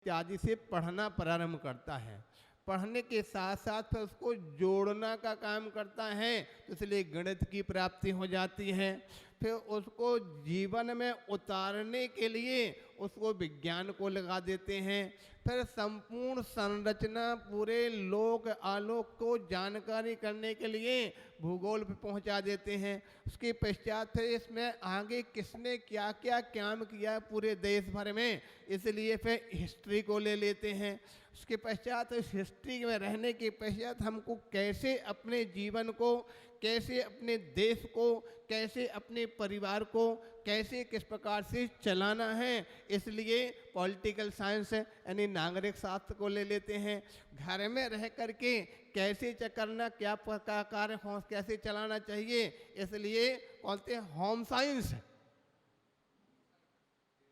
इत्यादि से पढ़ना प्रारंभ करता है। पढ़ने के साथ साथ फिर उसको जोड़ना का काम करता है, तो इसलिए गणित की प्राप्ति हो जाती है। फिर उसको जीवन में उतारने के लिए उसको विज्ञान को लगा देते हैं। फिर संपूर्ण संरचना पूरे लोक आलोक को जानकारी करने के लिए भूगोल पे पहुंचा देते हैं। उसके पश्चात फिर इसमें आगे किसने क्या क्या काम किया पूरे देश भर में, इसलिए फिर हिस्ट्री को ले लेते हैं। उसके पश्चात इस हिस्ट्री में रहने के पश्चात हमको कैसे अपने जीवन को, कैसे अपने देश को, कैसे अपने परिवार को, कैसे किस प्रकार से चलाना है, इसलिए पॉलिटिकल साइंस यानी नागरिक शास्त्र को ले लेते हैं। घर में रह करके कैसे करना, क्या कार्य कैसे चलाना चाहिए, इसलिए बोलते हैं होम साइंस।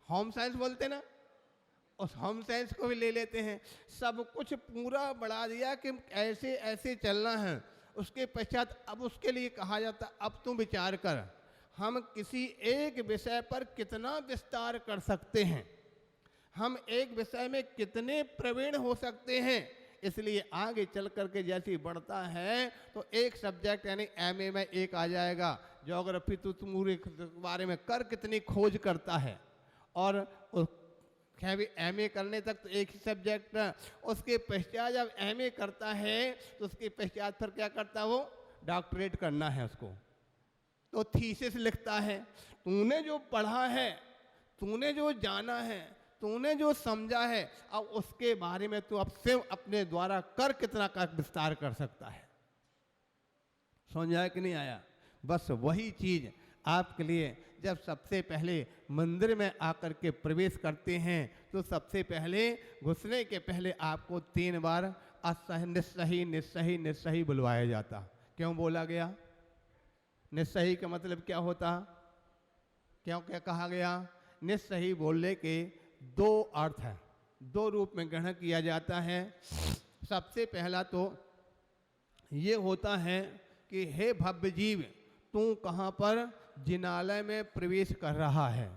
होम साइंस बोलते ना, उस होम साइंस को भी ले लेते हैं। सब कुछ पूरा बढ़ा दिया कि ऐसे ऐसे चलना है। उसके पश्चात अब उसके लिए कहा जाता, अब तुम विचार कर हम किसी एक विषय पर कितना विस्तार कर सकते हैं, हम एक विषय में कितने प्रवीण हो सकते हैं। इसलिए आगे चल करके जैसे बढ़ता है तो एक सब्जेक्ट यानी एमए में एक आ जाएगा ज्योग्राफी, तो तुम बारे में कर कितनी खोज करता है। और क्या भी एमए करने तक तो एक ही सब्जेक्ट, उसके पश्चात जब एमए करता है तो उसके पश्चात फिर क्या करता है, वो डॉक्टरेट करना है उसको, तो थीसिस लिखता है। तूने जो पढ़ा है, तूने जो जाना है, तूने जो समझा है, अब उसके बारे में तू अब से अपने द्वारा कर कितना का विस्तार कर सकता है। समझ आया कि नहीं आया? बस वही चीज़ आपके लिए जब सबसे पहले मंदिर में आकर के प्रवेश करते हैं तो सबसे पहले घुसने के पहले आपको 3 बार निस्सही निस्सही निस्सही बुलवाया जाता। क्यों बोला गया? निस्सही का मतलब क्या होता, क्यों क्या कहा गया? निस्सही बोलने के 2 अर्थ हैं, 2 रूप में ग्रहण किया जाता है। सबसे पहला तो ये होता है कि हे भव्य जीव, तू कहाँ पर जिनालय में प्रवेश कर रहा है,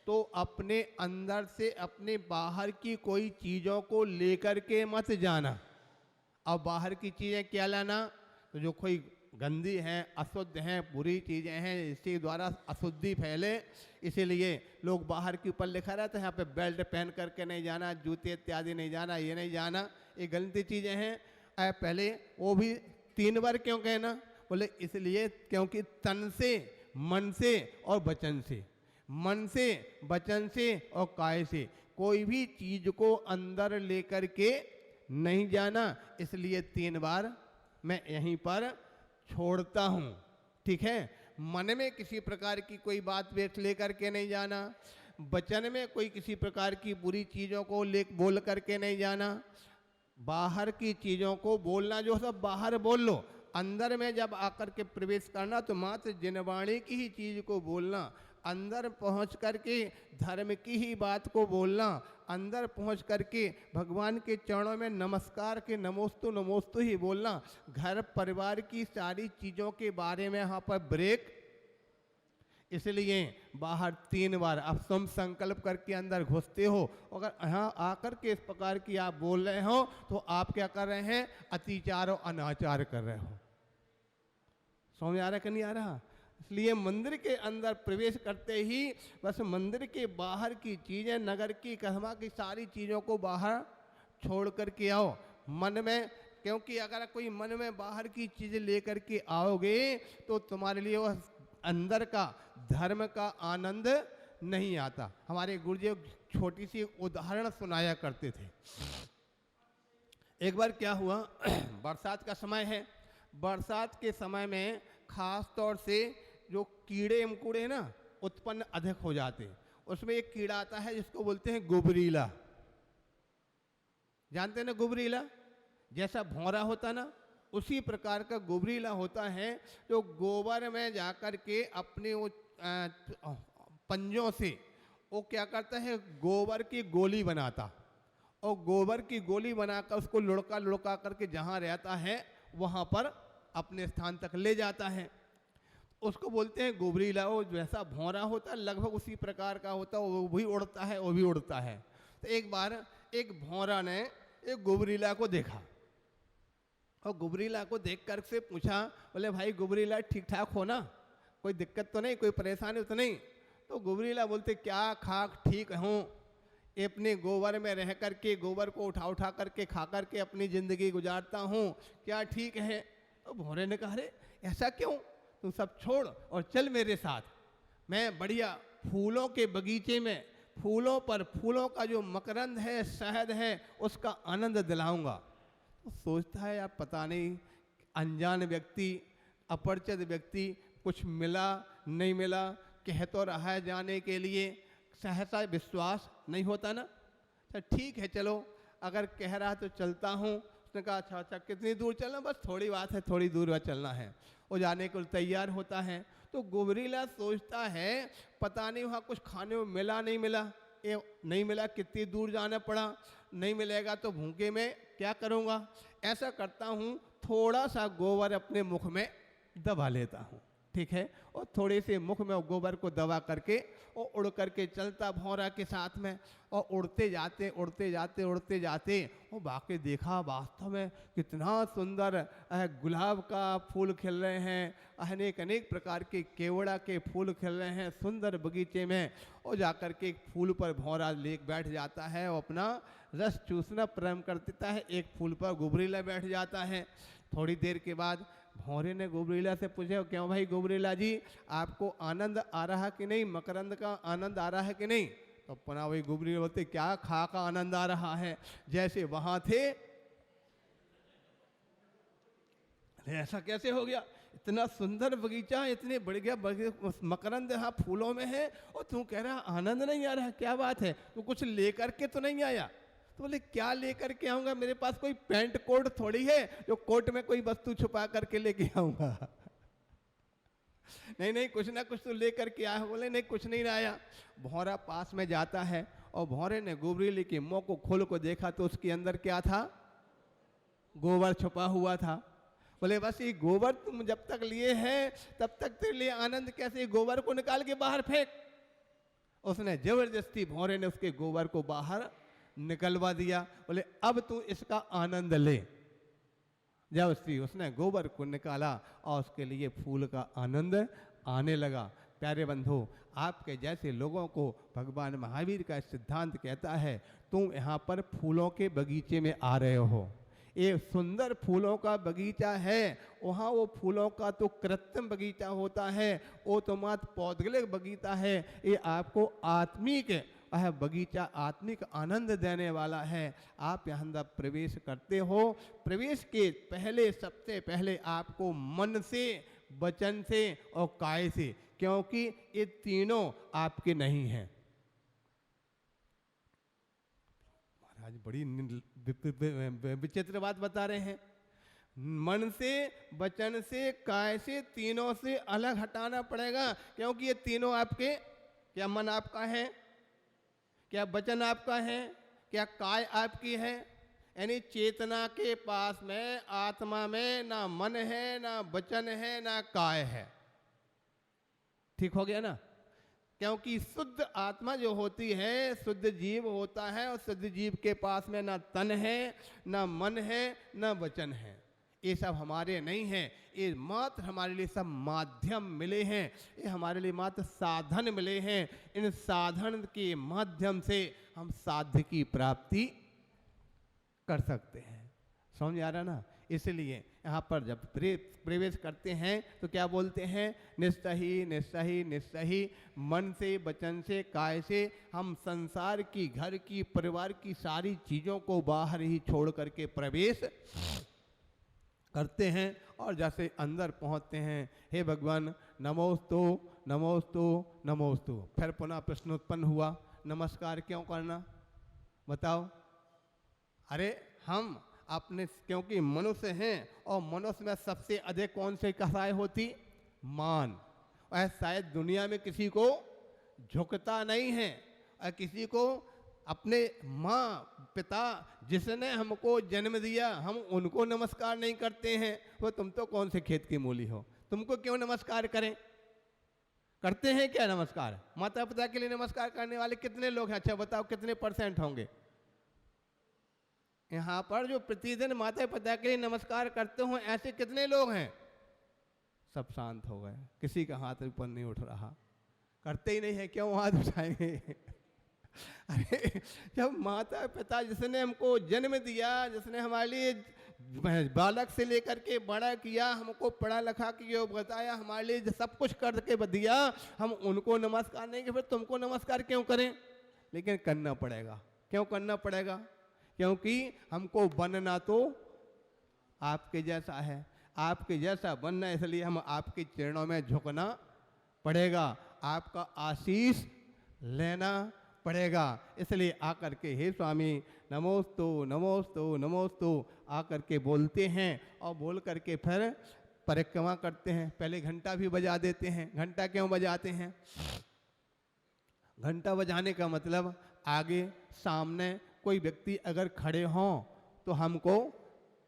तो अपने अंदर से अपने बाहर की कोई चीज़ों को लेकर के मत जाना। अब बाहर की चीज़ें क्या लाना, तो जो कोई गंदी हैं, अशुद्ध हैं, बुरी चीज़ें हैं, इसके द्वारा अशुद्धि फैले, इसीलिए लोग बाहर के ऊपर लिखा रहता है यहाँ पे बेल्ट पहन करके नहीं जाना, जूते इत्यादि नहीं जाना, ये नहीं जाना, ये गलती चीज़ें हैं। पहले वो भी 3 बार क्यों कहना? बोले इसलिए क्योंकि तन से, मन से और वचन से, मन से, वचन से और काय से कोई भी चीज को अंदर लेकर के नहीं जाना, इसलिए 3 बार मैं यहीं पर छोड़ता हूँ। ठीक है? मन में किसी प्रकार की कोई बात लेकर के नहीं जाना, वचन में कोई किसी प्रकार की बुरी चीज़ों को बोल करके नहीं जाना, बाहर की चीज़ों को बोलना जो सब बाहर बोल लो, अंदर में जब आकर के प्रवेश करना तो मात्र जिनवाणी की ही चीज़ को बोलना, अंदर पहुंच करके धर्म की ही बात को बोलना, अंदर पहुंच करके भगवान के चरणों में नमस्कार के नमोस्तु नमोस्तु ही बोलना। घर परिवार की सारी चीज़ों के बारे में यहाँ पर ब्रेक। इसलिए बाहर 3 बार अब तुम संकल्प करके अंदर घुसते हो, अगर यहाँ आकर के इस प्रकार की आप बोल रहे हो तो आप क्या कर रहे हैं? अतिचार और अनाचार कर रहे हो। समझ आ रहा कि नहीं आ रहा? इसलिए मंदिर के अंदर प्रवेश करते ही बस मंदिर के बाहर की चीज़ें, नगर की कस्बा की सारी चीज़ों को बाहर छोड़ करके आओ मन में, क्योंकि अगर कोई मन में बाहर की चीज़ें लेकर के आओगे तो तुम्हारे लिए वह अंदर का धर्म का आनंद नहीं आता। हमारे गुरुजी छोटी सी उदाहरण सुनाया करते थे। एक बार क्या हुआ, बरसात का समय है, बरसात के समय में खास तौर से जो कीड़े मकोड़े ना उत्पन्न अधिक हो जाते हैं। उसमें एक कीड़ा आता है जिसको बोलते हैं गुबरीला। जानते हैं ना गुबरीला? जैसा भौरा होता ना, उसी प्रकार का गुबरीला होता है जो गोबर में जाकर के अपने वो पंजों से वो क्या करता है, गोबर की गोली बनाता, और गोबर की गोली बनाकर उसको लुढ़का लुढ़का करके जहाँ रहता है वहाँ पर अपने स्थान तक ले जाता है। उसको बोलते हैं गुबरीला। वो जैसा भौरा होता है लगभग उसी प्रकार का होता है, वो भी उड़ता है, वो भी उड़ता है। तो एक बार एक भौरा ने एक गुबरीला को देखा और गुबरीला को देख कर से पूछा, बोले भाई गुबरीला ठीक ठाक हो ना, कोई दिक्कत तो नहीं, कोई परेशानी तो नहीं? तो गुबरीला बोलते क्या खाक ठीक हूँ, अपने गोबर में रह कर के गोबर को उठा उठा करके खा करके अपनी ज़िंदगी गुजारता हूँ, क्या ठीक है? तो भौरे ने कहा, अरे ऐसा क्यों, तू सब छोड़ और चल मेरे साथ, मैं बढ़िया फूलों के बगीचे में फूलों पर फूलों का जो मकरंद है, शहद है, उसका आनंद दिलाऊंगा। तो सोचता है यार पता नहीं, अनजान व्यक्ति, अपरिचित व्यक्ति, कुछ मिला नहीं मिला, कह तो रहा है जाने के लिए, सहसा विश्वास नहीं होता ना। अच्छा ठीक है चलो, अगर कह रहा तो चलता हूँ। उसने कहा अच्छा अच्छा कितनी दूर चलना? बस थोड़ी बात है, थोड़ी दूर चलना है। वो जाने को तैयार होता है। तो गुबरीला सोचता है पता नहीं वहाँ कुछ खाने में मिला नहीं मिला, ये नहीं मिला, कितनी दूर जाना पड़ा, नहीं मिलेगा तो भूखे में क्या करूँगा, ऐसा करता हूँ थोड़ा सा गोबर अपने मुख में दबा लेता हूँ, ठीक है। और थोड़े से मुख में गोबर को दबा करके और उड़ करके चलता भौरा के साथ में, और उड़ते जाते उड़ते जाते उड़ते जाते वो बाकी देखा वास्तव में कितना सुंदर गुलाब का फूल खिल रहे हैं, अनेक अनेक प्रकार के केवड़ा के फूल खिल रहे हैं सुंदर बगीचे में। और जाकर के एक फूल पर भौरा लेक बैठ जाता है और अपना रस चूसना प्रारंभ कर देता है। एक फूल पर गुबरीला बैठ जाता है। थोड़ी देर के बाद भौरे ने गुबरीला से पूछा, क्यों भाई गुबरीला जी, आपको आनंद आ रहा कि नहीं, मकरंद का आनंद आ रहा है कि नहीं? तो पुनः वही गुबरीला बोलते, क्या खा का आनंद आ रहा है, जैसे वहां थे। अरे ऐसा कैसे हो गया, इतना सुंदर बगीचा, इतने बढ़िया मकरंद यहाँ फूलों में है, और तू कह रहा आनंद नहीं आ रहा, क्या बात है, तू कुछ लेकर के तो नहीं आया? तो बोले क्या लेकर के आऊंगा, मेरे पास कोई पैंट कोट थोड़ी है जो कोट में कोई वस्तु छुपा करके लेके आऊंगा। नहीं नहीं कुछ ना कुछ तो लेकर के आया। बोले नहीं कुछ नहीं लाया। भौरा पास में जाता है और भौरे ने गुबरीले के मुंह को खोल को देखा तो उसके अंदर क्या था, गोबर छुपा हुआ था। बोले बस ये गोबर तुम जब तक लिए हैं तब तक तेरे लिए आनंद कैसे, गोबर को निकाल के बाहर फेंक। उसने जबरदस्ती भौरे ने उसके गोबर को बाहर निकलवा दिया। बोले अब तू इसका आनंद ले। जब उसने गोबर को निकाला और उसके लिए फूल का आनंद आने लगा। प्यारे बंधु, आपके जैसे लोगों को भगवान महावीर का सिद्धांत कहता है, तुम यहाँ पर फूलों के बगीचे में आ रहे हो, ये सुंदर फूलों का बगीचा है, वहाँ वो फूलों का तो कृत्रिम बगीचा होता है, वो तो मात्र पौधगलिक बगीचा है। ये आपको आत्मिक बगीचा, आत्मिक आनंद देने वाला है। आप यहाँ अंदर प्रवेश करते हो, प्रवेश के पहले सबसे पहले आपको मन से, वचन से और काय से, क्योंकि ये तीनों आपके नहीं हैं। महाराज बड़ी विचित्र बात बता रहे हैं। मन से, वचन से, काय से, तीनों से अलग हटाना पड़ेगा, क्योंकि ये तीनों आपके, क्या मन आपका है, क्या वचन आपका है, क्या काय आपकी है? यानी चेतना के पास में, आत्मा में ना मन है, ना वचन है, ना काय है। ठीक हो गया ना? क्योंकि शुद्ध आत्मा जो होती है, शुद्ध जीव होता है, और शुद्ध जीव के पास में ना तन है, ना मन है, ना वचन है। ये सब हमारे नहीं हैं, ये मात्र हमारे लिए सब माध्यम मिले हैं, ये हमारे लिए मात्र साधन मिले हैं। इन साधन के माध्यम से हम साध्य की प्राप्ति कर सकते हैं। समझ आ रहा ना? इसलिए यहाँ पर जब प्रवेश करते हैं तो क्या बोलते हैं, निस्सही निस्सही निस्सही, मन से, वचन से, काय से हम संसार की, घर की, परिवार की सारी चीज़ों को बाहर ही छोड़ करके प्रवेश करते हैं। और जैसे अंदर पहुंचते हैं, हे भगवान नमोस्तु नमोस्तु नमोस्तु। फिर पुनः प्रश्न उत्पन्न हुआ, नमस्कार क्यों करना, बताओ? अरे हम अपने, क्योंकि मनुष्य हैं, और मनुष्य में सबसे अधिक कौन से कसाय होती, मान। और शायद दुनिया में किसी को झुकता नहीं है, और किसी को अपने माँ पिता जिसने हमको जन्म दिया, हम उनको नमस्कार नहीं करते हैं। वो तुम तो कौन से खेत की मूली हो, तुमको क्यों नमस्कार करें? करते हैं क्या नमस्कार? माता पिता के लिए नमस्कार करने वाले कितने लोग हैं? अच्छा बताओ कितने % होंगे? यहाँ पर जो प्रतिदिन माता पिता के लिए नमस्कार करते हो ऐसे कितने लोग हैं? सब शांत हो गए, किसी का हाथ ऊपर नहीं उठ रहा, करते ही नहीं है, क्यों हाथ उठाएंगे? अरे जब माता पिता जिसने हमको जन्म दिया, जिसने हमारे लिए बालक से लेकर के बड़ा किया, हमको पढ़ा लिखा किया, बताया, हमारे लिए सब कुछ करके दिया, हम उनको नमस्कार नहीं कि फिर तुमको नमस्कार क्यों करें? लेकिन करना पड़ेगा। क्यों करना पड़ेगा? क्योंकि हमको बनना तो आपके जैसा है, आपके जैसा बनना, इसलिए हम आपके चरणों में झुकना पड़ेगा, आपका आशीष लेना पड़ेगा। इसलिए आकर के हे स्वामी नमोस्तु नमोस्तु नमोस्तु आकर के बोलते हैं और बोल करके फिर परिक्रमा करते हैं। पहले घंटा भी बजा देते हैं। घंटा क्यों बजाते हैं? घंटा बजाने का मतलब आगे सामने कोई व्यक्ति अगर खड़े हों तो हमको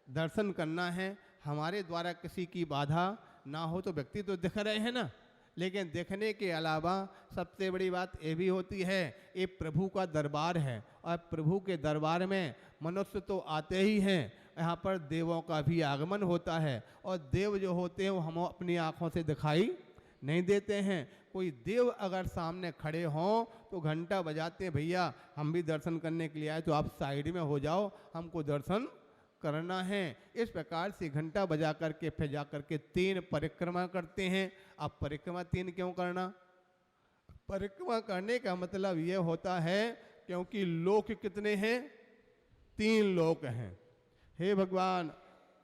दर्शन करना है, हमारे द्वारा किसी की बाधा ना हो। तो व्यक्ति तो दिख रहे हैं ना, लेकिन देखने के अलावा सबसे बड़ी बात ये भी होती है, ये प्रभु का दरबार है और प्रभु के दरबार में मनुष्य तो आते ही हैं, यहाँ पर देवों का भी आगमन होता है और देव जो होते हैं वो हम अपनी आँखों से दिखाई नहीं देते हैं। कोई देव अगर सामने खड़े हों तो घंटा बजाते हैं, भैया हम भी दर्शन करने के लिए आए तो आप साइड में हो जाओ, हमको दर्शन करना है। इस प्रकार से घंटा बजा करके फिर जा करके 3 परिक्रमा करते हैं। अब परिक्रमा 3 क्यों करना? परिक्रमा करने का मतलब ये होता है क्योंकि लोक कितने हैं? 3 लोक हैं। हे भगवान,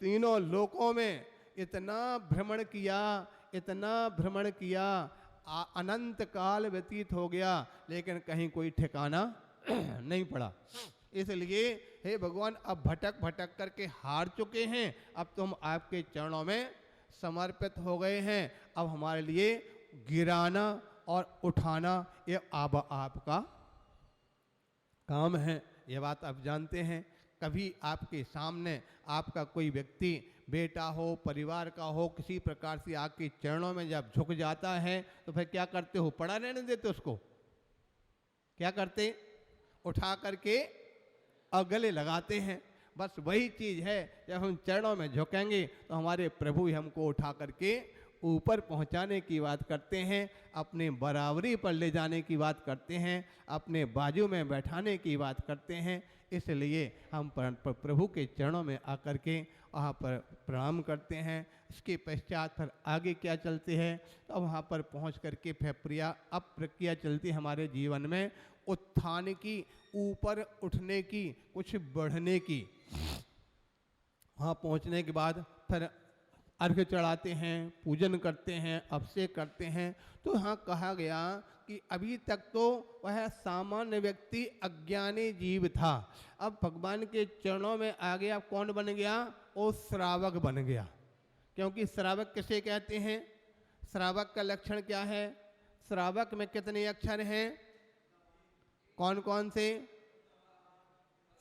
तीनों लोकों में इतना भ्रमण किया, इतना भ्रमण किया, अनंत काल व्यतीत हो गया, लेकिन कहीं कोई ठिकाना नहीं पड़ा। इसलिए हे भगवान अब भटक भटक करके हार चुके हैं, अब तो हम आपके चरणों में समर्पित हो गए हैं। अब हमारे लिए गिराना और उठाना ये अब आपका काम है, ये बात आप जानते हैं। कभी आपके सामने आपका कोई व्यक्ति, बेटा हो, परिवार का हो, किसी प्रकार से आपके चरणों में जब झुक जाता है तो फिर क्या करते हो? पड़ा रहने देते उसको? क्या करते? उठा करके और गले लगाते हैं। बस वही चीज़ है, जब हम चरणों में झुकेंगे तो हमारे प्रभु ही हमको उठा करके ऊपर पहुंचाने की बात करते हैं, अपने बराबरी पर ले जाने की बात करते हैं, अपने बाजू में बैठाने की बात करते हैं। इसलिए हम प्रभु के चरणों में आकर के वहाँ पर प्रणाम करते हैं। इसके पश्चात फिर आगे क्या चलते हैं? तो वहाँ पर पहुँच करके फिर अब प्रक्रिया चलती है हमारे जीवन में उत्थान की, ऊपर उठने की, कुछ बढ़ने की। वहाँ पहुँचने के बाद फिर अर्घ्य चढ़ाते हैं, पूजन करते हैं, अभिषेक करते हैं। तो यहाँ कहा गया कि अभी तक तो वह सामान्य व्यक्ति अज्ञानी जीव था, अब भगवान के चरणों में आ गया, कौन बन गया? वो श्रावक बन गया। क्योंकि श्रावक किसे कहते हैं? श्रावक का लक्षण क्या है? श्रावक में कितने अक्षर हैं? कौन कौन से?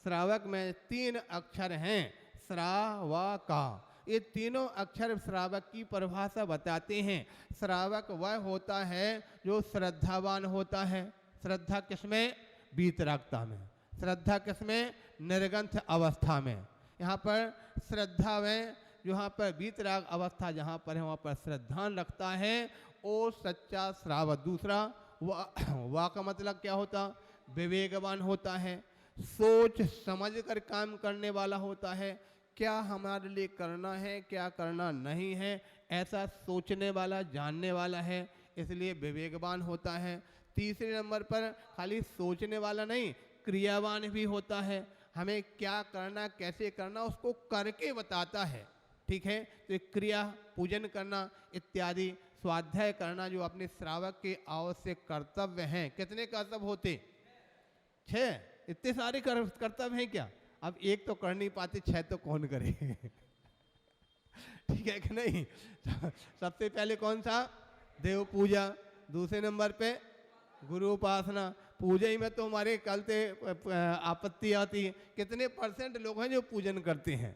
श्रावक में 3 अक्षर हैं, श्रावका। ये तीनों अक्षर श्रावक की परिभाषा बताते हैं। श्रावक वह होता है जो श्रद्धावान होता है। श्रद्धा किसमें? वीतरागता में। श्रद्धा किसमें? निर्ग्रंथ अवस्था में। यहाँ पर श्रद्धा में, जहाँ पर वीतराग अवस्था जहाँ पर है वहाँ पर श्रद्धान रखता है, वो सच्चा श्रावक। दूसरा वाह का मतलब क्या होता? विवेकवान होता है, सोच समझ कर काम करने वाला होता है, क्या हमारे लिए करना है, क्या करना नहीं है, ऐसा सोचने वाला, जानने वाला है, इसलिए विवेकवान होता है। तीसरे नंबर पर खाली सोचने वाला नहीं, क्रियावान भी होता है, हमें क्या करना, कैसे करना उसको करके बताता है। ठीक है, तो क्रिया, पूजन करना इत्यादि, स्वाध्याय करना जो अपने श्रावक के आवश्यक कर्तव्य हैं। कितने कर्तव्य होते? 6। इतने सारे कर्तव्य हैं क्या? अब एक तो कर नहीं पाते, 6 तो कौन करे? ठीक है कि नहीं? सबसे पहले कौन सा? देव पूजा। दूसरे नंबर पे गुरु उपासना। पूजा ही में तो हमारे कल से आपत्ति आती है। कितने % लोग हैं जो पूजन करते हैं?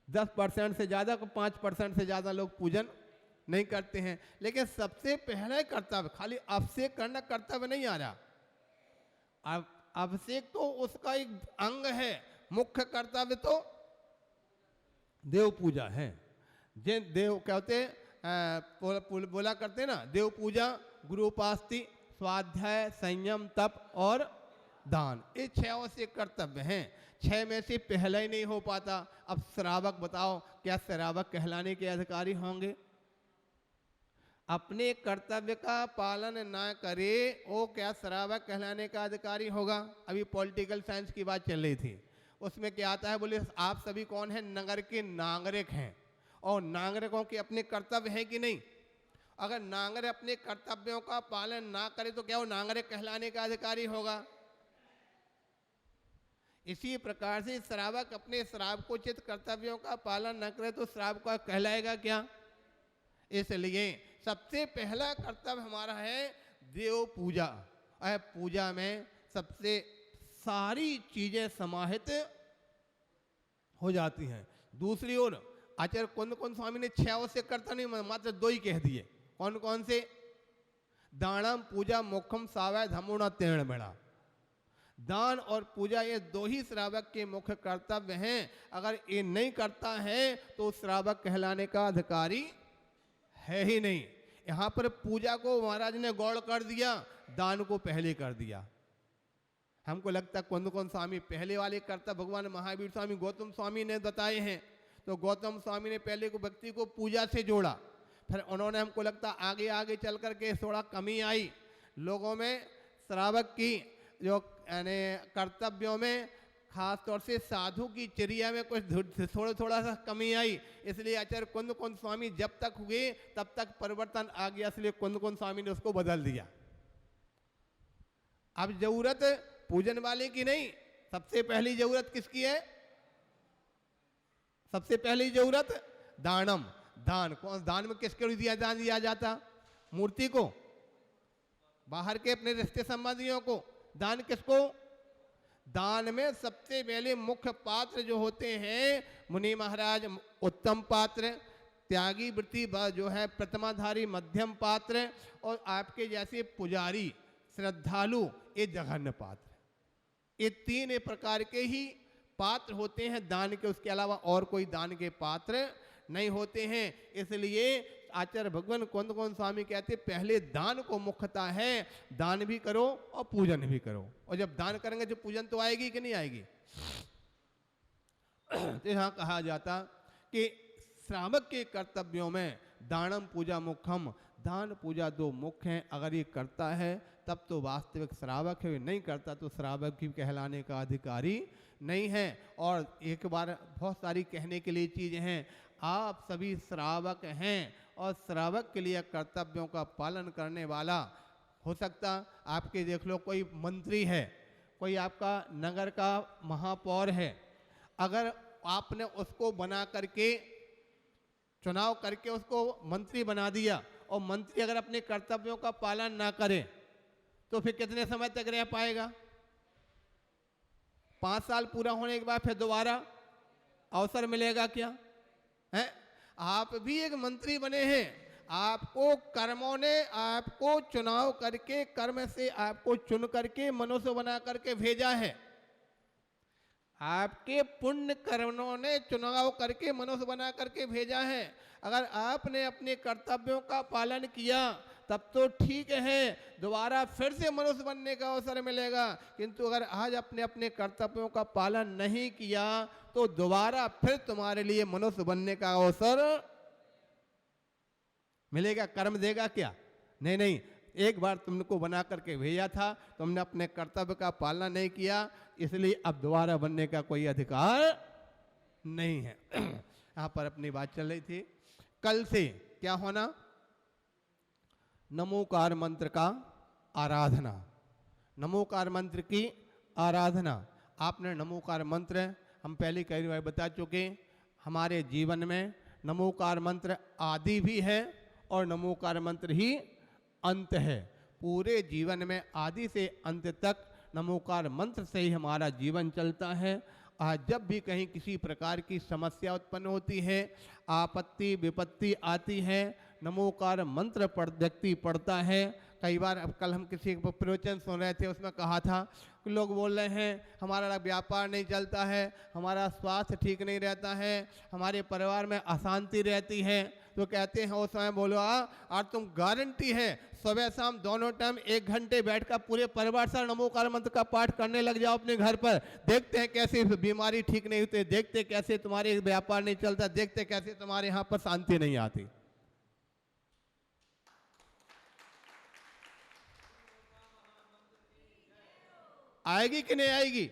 10% से ज़्यादा, 5% से ज़्यादा लोग पूजन नहीं करते हैं। लेकिन सबसे पहले कर्तव्य, खाली अभिषेक करना कर्तव्य नहीं आ रहा। अब अभिषेक तो उसका एक अंग है, मुख्य कर्तव्य तो देव पूजा है। जिन देव कहते बोला करते ना, देव पूजा, गुरु उपासना, स्वाध्याय, संयम, तप और दान, ये 6 आवश्यक कर्तव्य हैं। 6 में से पहला ही नहीं हो पाता। अब श्रावक बताओ, क्या श्रावक कहलाने के अधिकारी होंगे? अपने कर्तव्य का पालन ना करे वो क्या श्रावक कहलाने का अधिकारी होगा? अभी पॉलिटिकल साइंस की बात चल रही थी, उसमें क्या आता है, बोले आप सभी कौन है? नगर के नागरिक हैं, और नागरिकों के अपने कर्तव्य हैं कि नहीं? अगर नागरिक अपने कर्तव्यों का पालन ना करे तो क्या वो नागरिक कहलाने का अधिकारी होगा? इसी प्रकार से श्रावक अपने श्रावकोचित कर्तव्यों का पालन न करे तो श्रावक का कहलाएगा क्या? इसलिए सबसे पहला कर्तव्य हमारा है देव पूजा। पूजा में सबसे सारी चीजें समाहित हो जाती हैं। दूसरी ओर आचार्य कुंद स्वामी ने 6 आवश्यक कर्तव्य नहीं, मात्र 2 ही कह दिए। कौन कौन से? दानम पूजा मोक्षम सावय धमुना तेण बेड़ा। दान और पूजा ये 2 ही श्रावक के मुख्य कर्तव्य हैं। अगर ये नहीं करता है तो श्रावक कहलाने का अधिकारी है ही नहीं। यहाँ पर पूजा को महाराज ने गौड़ कर दिया, दान को पहले कर दिया। हमको लगता है कुंद स्वामी पहले वाले कर्तव्य भगवान महावीर स्वामी गौतम स्वामी ने बताए हैं, तो गौतम स्वामी ने पहले को व्यक्ति को पूजा से जोड़ा, फिर उन्होंने हमको लगता आगे आगे चल करके थोड़ा कमी आई लोगों में, श्रावक की जो कर्तव्यों में, खास तौर से साधु की चर्या में कुछ थोड़ा सा कमी आई। इसलिए आचार्य कुंद स्वामी जब तक हुए तब तक परिवर्तन आ गया, इसलिए कुंद स्वामी ने उसको बदल दिया। अब जरूरत पूजन वाले की नहीं, सबसे पहली जरूरत किसकी है? सबसे पहली जरूरत दानम, दान। कौन दान में किसके लिए दान दिया जाता? मूर्ति को, बाहर के अपने रिश्ते संबंधियों को। दान किसको? दान में सबसे पहले मुख्य पात्र जो होते हैं मुनि महाराज, उत्तम पात्र, त्यागी वृत्ति जो है प्रथमाधारी मध्यम पात्र, और आपके जैसे पुजारी श्रद्धालु ये जघन्य पात्र। ये 3 प्रकार के ही पात्र होते हैं दान के, उसके अलावा और कोई दान के पात्र नहीं होते हैं। इसलिए आचार्य भगवान कुंद स्वामी कहते पहले दान को मुख्यता है, दान भी करो और पूजन भी करो। और जब दान करेंगे तो पूजन तो आएगी कि नहीं आएगी? तो यहाँ कहा जाता कि श्रावक के कर्तव्यों में दानम पूजा मुख्यम, दान पूजा 2 मुख्य हैं। अगर ये करता है तब तो वास्तविक श्रावक है, नहीं करता तो श्रावक भी कहलाने का अधिकारी नहीं है। और एक बार बहुत सारी कहने के लिए चीज़ें हैं। आप सभी श्रावक हैं और श्रावक के लिए कर्तव्यों का पालन करने वाला हो सकता, आपके देख लो कोई मंत्री है, कोई आपका नगर का महापौर है, अगर आपने उसको बना करके चुनाव करके उसको मंत्री बना दिया और मंत्री अगर अपने कर्तव्यों का पालन ना करे तो फिर कितने समय तक रह पाएगा? 5 साल पूरा होने के बाद फिर दोबारा अवसर मिलेगा क्या? है? आप भी एक मंत्री बने हैं, आपको कर्मों ने आपको चुनाव करके, कर्म से आपको चुन करके मनुष्य बना करके भेजा है। आपके पुण्य कर्मों ने चुनाव करके मनुष्य बना करके भेजा है। अगर आपने अपने कर्तव्यों का पालन किया तब तो ठीक है, दोबारा फिर से मनुष्य बनने का अवसर मिलेगा। किंतु अगर आज अपने अपने कर्तव्यों का पालन नहीं किया तो दोबारा फिर तुम्हारे लिए मनुष्य बनने का अवसर मिलेगा? कर्म देगा क्या? नहीं, एक बार तुमको बना करके भेजा था, तुमने अपने कर्तव्य का पालन नहीं किया, इसलिए अब दोबारा बनने का कोई अधिकार नहीं है। यहाँ पर अपनी बात चल रही थी, कल से क्या होना? नमोकार मंत्र का आराधना, नमोकार मंत्र की आराधना। आपने नमोकार मंत्र हम पहले कई बार बता चुके, हमारे जीवन में नमोकार मंत्र आदि भी है और नमोकार मंत्र ही अंत है। पूरे जीवन में आदि से अंत तक नमोकार मंत्र से ही हमारा जीवन चलता है। आज जब भी कहीं किसी प्रकार की समस्या उत्पन्न होती है, आपत्ति विपत्ति आती है, नमोकार मंत्र व्यक्ति पढ़ता है, कई बार, अब कल हम किसी प्रवचन सुन रहे थे, उसमें कहा था कि लोग बोल रहे हैं हमारा व्यापार नहीं चलता है, हमारा स्वास्थ्य ठीक नहीं रहता है, हमारे परिवार में अशांति रहती है। तो कहते हैं उस समय बोलो और तुम गारंटी है सुबह शाम दोनों टाइम 1 घंटे बैठकर पूरे परिवार से नमोकार मंत्र का पाठ करने लग जाओ अपने घर पर, देखते हैं कैसे बीमारी ठीक नहीं होती, देखते कैसे तुम्हारे व्यापार नहीं चलता, देखते कैसे तुम्हारे यहाँ पर शांति नहीं आती। आएगी कि नहीं आएगी?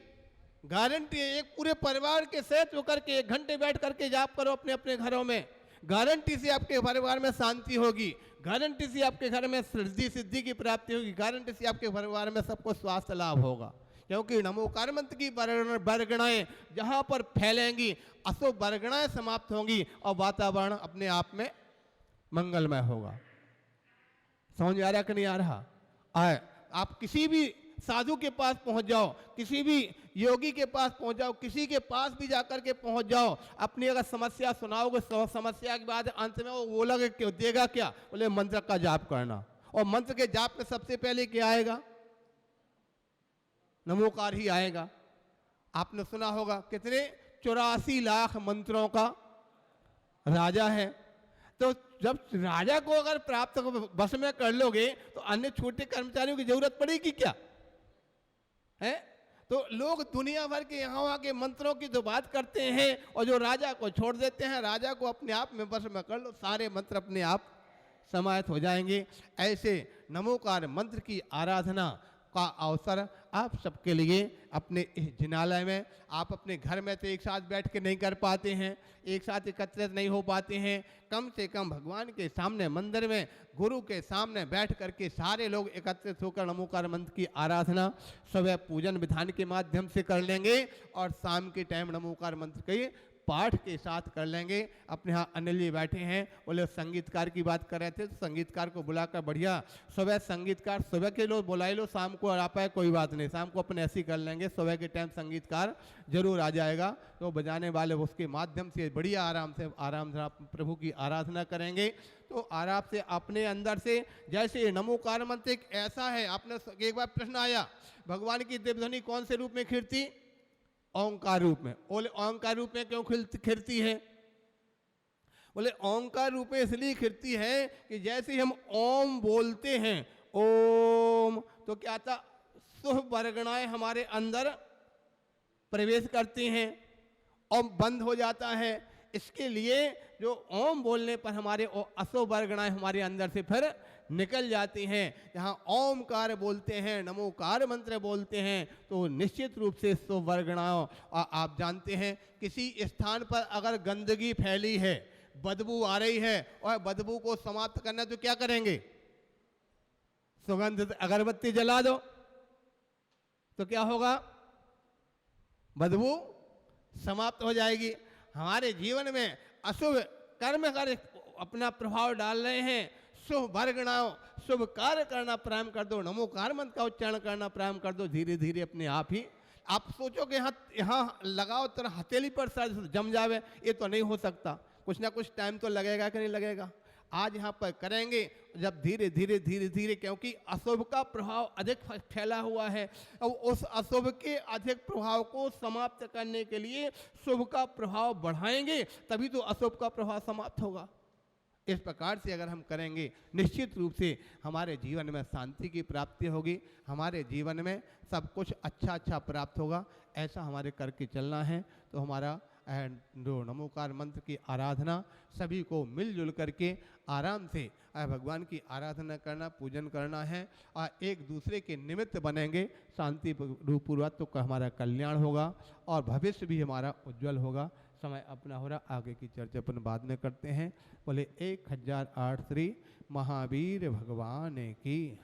गारंटी है। एक पूरे परिवार के साथ होकर के 1 घंटे बैठ करके जाप करो अपने अपने घरों में, गारंटी से आपके परिवार में शांति होगी, गारंटी से आपके घर में सिद्धि सिद्धि की प्राप्ति होगी, गारंटी से आपके परिवार में सबको स्वास्थ्य लाभ होगा। क्योंकि नमोकार मंत्र की वर्गणाएं जहां पर फैलेंगी, अशुभ वर्गणाएं समाप्त होंगी और वातावरण अपने आप में मंगलमय होगा। समझ आ रहा कि नहीं आ रहा? आप किसी भी साधु के पास पहुंच जाओ, किसी भी योगी के पास पहुंच जाओ, किसी के पास भी जाकर के पहुंच जाओ, अपनी अगर समस्या सुनाओगे, समस्या के बाद अंत में वो बोलोगे क्यों देगा क्या? बोले मंत्र का जाप करना। और मंत्र के जाप में सबसे पहले क्या आएगा? नमोकार ही आएगा। आपने सुना होगा कितने 84 लाख मंत्रों का राजा है। तो जब राजा को अगर प्राप्त बस में कर लोगे तो अन्य छोटे कर्मचारियों की जरूरत पड़ेगी क्या है? तो लोग दुनिया भर के यहाँ वहाँ के मंत्रों की तो बात करते हैं और जो राजा को छोड़ देते हैं, राजा को अपने आप में बस में कर लो, सारे मंत्र अपने आप समाहित हो जाएंगे। ऐसे नमोकार मंत्र की आराधना का अवसर आप सबके लिए अपने इस जिनालय में, आप अपने घर में तो एक साथ बैठ के नहीं कर पाते हैं, एक साथ एकत्रित नहीं हो पाते हैं, कम से कम भगवान के सामने मंदिर में गुरु के सामने बैठ करके सारे लोग एकत्रित होकर नमोकार मंत्र की आराधना सुबह पूजन विधान के माध्यम से कर लेंगे और शाम के टाइम नमोकार मंत्र के पाठ के साथ कर लेंगे। अपने यहाँ अनिल जी बैठे हैं, बोले संगीतकार की बात कर रहे थे, तो संगीतकार को बुलाकर बढ़िया सुबह संगीतकार, सुबह के लोग बुला लो, शाम को आ पाए कोई बात नहीं, शाम को अपने ऐसे ही कर लेंगे, सुबह के टाइम संगीतकार जरूर आ जाएगा। तो बजाने वाले उसके माध्यम से बढ़िया आराम से आप प्रभु की आराधना करेंगे। तो आराम से अपने अंदर से, जैसे नमोकार मंत्र एक ऐसा है, आपने एक बार प्रश्न आया भगवान की देवध्वनि कौन से रूप में खिरती? ओंकार रूप में। बोले ओंकार रूप में क्यों खिरती है? बोले ओंकार रूप में इसलिए खिरती है कि जैसे हम ओम बोलते हैं, ओम, तो क्या था, शुभ वर्गणाएं हमारे अंदर प्रवेश करती हैं और बंद हो जाता है। इसके लिए जो ओम बोलने पर हमारे अशुभ वर्गणाएं हमारे अंदर से फिर निकल जाती हैं। जहाँ ओमकार बोलते हैं, नमोकार मंत्र बोलते हैं, तो निश्चित रूप से शुभ वर्गणाओं, आप जानते हैं किसी स्थान पर अगर गंदगी फैली है, बदबू आ रही है और बदबू को समाप्त करना तो क्या करेंगे? सुगंधित अगरबत्ती जला दो, तो क्या होगा? बदबू समाप्त हो जाएगी। हमारे जीवन में अशुभ कर्म अगर अपना प्रभाव डाल रहे हैं, शुभ वर्गणाओं, शुभ कार्य करना प्रारंभ कर दो, नमोकार मंत्र का उच्चारण करना प्रारंभ कर दो, धीरे धीरे अपने आप ही आप सोचोगे यहाँ लगाओ तो हथेली पर सर जम जावे, ये तो नहीं हो सकता, कुछ ना कुछ टाइम तो लगेगा कि नहीं लगेगा। आज यहाँ पर करेंगे, जब धीरे धीरे धीरे धीरे, क्योंकि अशुभ का प्रभाव अधिक फैला हुआ है, और उस अशुभ के अधिक प्रभाव को समाप्त करने के लिए शुभ का प्रभाव बढ़ाएंगे, तभी तो अशुभ का प्रभाव समाप्त होगा। इस प्रकार से अगर हम करेंगे, निश्चित रूप से हमारे जीवन में शांति की प्राप्ति होगी, हमारे जीवन में सब कुछ अच्छा अच्छा प्राप्त होगा। ऐसा हमारे करके चलना है। तो हमारा जो नमोकार मंत्र की आराधना सभी को मिलजुल करके आराम से भगवान की आराधना करना, पूजन करना है और एक दूसरे के निमित्त बनेंगे, शांति रूपपूर्वक, तो हमारा कल्याण होगा और भविष्य भी हमारा उज्जवल होगा। समय अपना हो रहा, आगे की चर्चा अपन बाद में करते हैं। बोले 1008 श्री महावीर भगवान की।